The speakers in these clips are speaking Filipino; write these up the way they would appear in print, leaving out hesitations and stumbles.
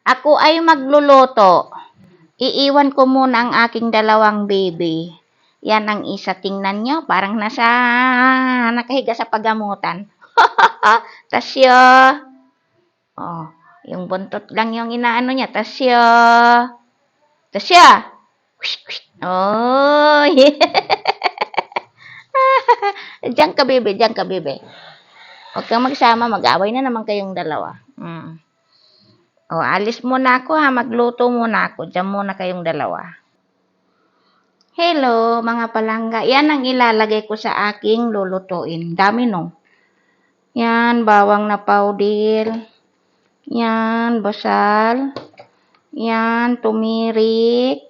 Ako ay magluluto. Iiwan ko muna ang aking dalawang baby. Yan ang isa. Tingnan nyo, parang nakahiga sa pagamutan. Tasyo. Oh, yung buntot lang yung inaano niya. Tasyo. Tasyo. Oh, diyan ka, bebe. Diyan ka, bebe. Huwag kang magsama. Mag-away na naman kayong dalawa. O, alis muna ako ha. Magluto muna ako. Diyan muna kayong dalawa. Hello, mga palangga. Yan ang ilalagay ko sa aking lulutuin. Dami, no? Yan, bawang na powder. Yan, basal. Yan, tumirik.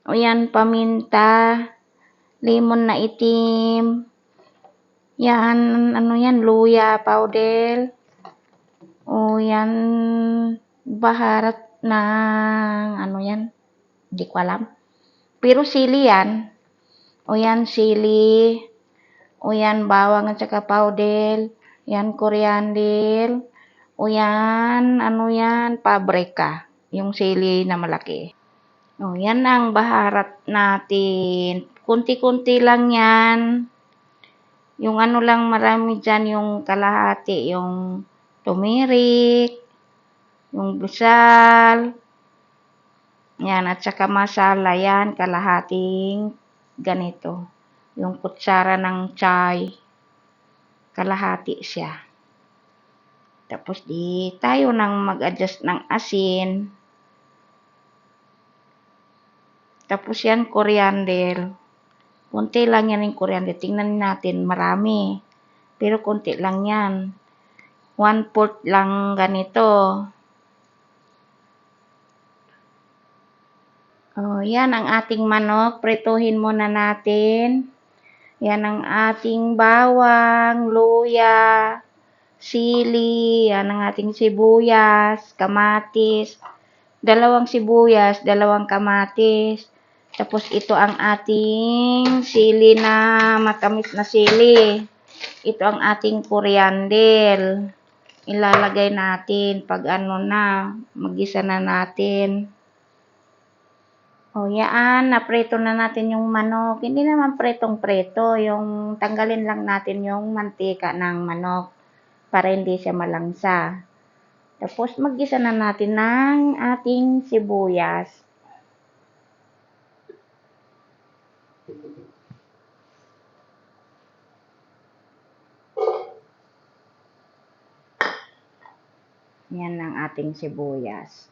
O yan, paminta. Lemon na itim. Yan, ano yan, luya powder. O yan, baharat ng, ano yan, hindi ko alam. Pero sili yan. O yan, sili. O yan, bawang at saka powder. Yan, coriander. O yan, ano yan, paprika. Yung sili na malaki. O yan ang baharat natin. Kunti-kunti lang yan. Yung ano lang marami dyan, yung kalahati, yung tumirik, yung busal. Yan, at saka masala yan, kalahating ganito. Yung kutsara ng chai, kalahati siya. Tapos di tayo nang mag-adjust ng asin. Tapos yan, coriander. Kunti lang yan yung coriander. Tingnan natin, marami. Pero kunti lang yan. 1/4 lang ganito. Oh, yan ang ating manok. Prituhin muna natin. Yan ang ating bawang, luya, sili, yan ang ating sibuyas, kamatis, dalawang sibuyas, dalawang kamatis. Tapos ito ang ating sili na matamis na sili. Ito ang ating coriander. Ilalagay natin pag ano na, magisa na natin. O yan, naprito na natin yung manok. Hindi naman pretong-preto, yung tanggalin lang natin yung mantika ng manok para hindi siya malangsa. Tapos maggisa na natin ng ating sibuyas. Yan ang ating sibuyas.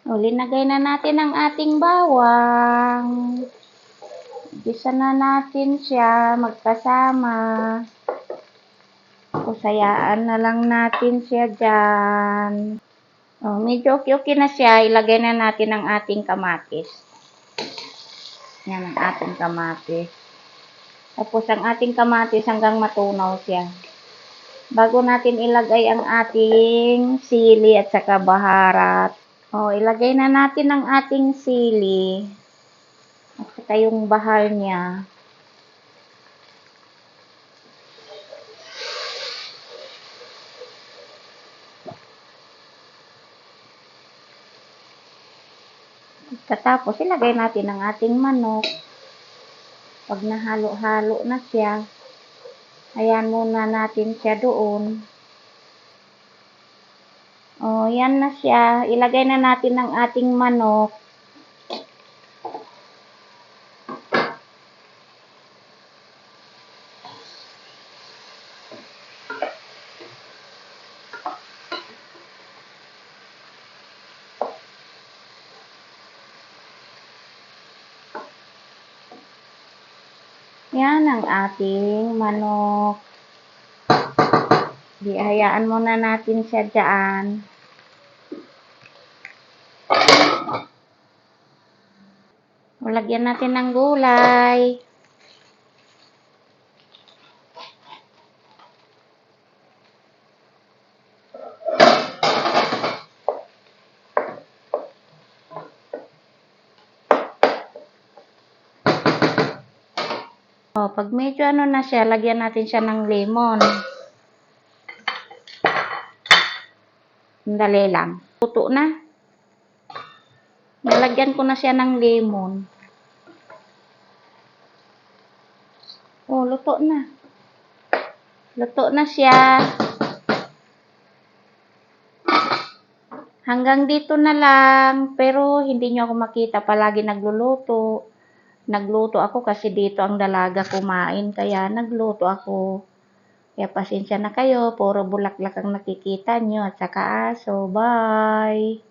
O, linagay na natin ang ating bawang. Gisa na natin siya magkasama. Kusayaan na lang natin siya dyan. O, medyo okay na siya. Ilagay na natin ang ating kamatis. Yan ang ating kamatis. Tapos ang ating kamatis hanggang matunaw siya. Bago natin ilagay ang ating sili at saka baharat. O, ilagay na natin ang ating sili. At saka yung bahal niya. Tapos, ilagay natin ang ating manok. Pag nahalo-halo na siya, ayan muna natin siya doon. O, yan na siya. Ilagay na natin ang ating manok. Yan ang ating manok. Hayaan muna natin siya dyan. Lagyan natin ng gulay. O, pag medyo ano na siya, lagyan natin siya ng lemon. Dali lang. Luto na. Nalagyan ko na siya ng lemon. Oh, luto na. Luto na siya. Hanggang dito na lang. Pero hindi nyo ako makita palagi nagluluto. Nagluto ako kasi dito ang dalaga kumain. Kaya nagluto ako. Kaya pasensya na kayo. Puro bulaklak ang nakikita nyo. At saka aso. Bye!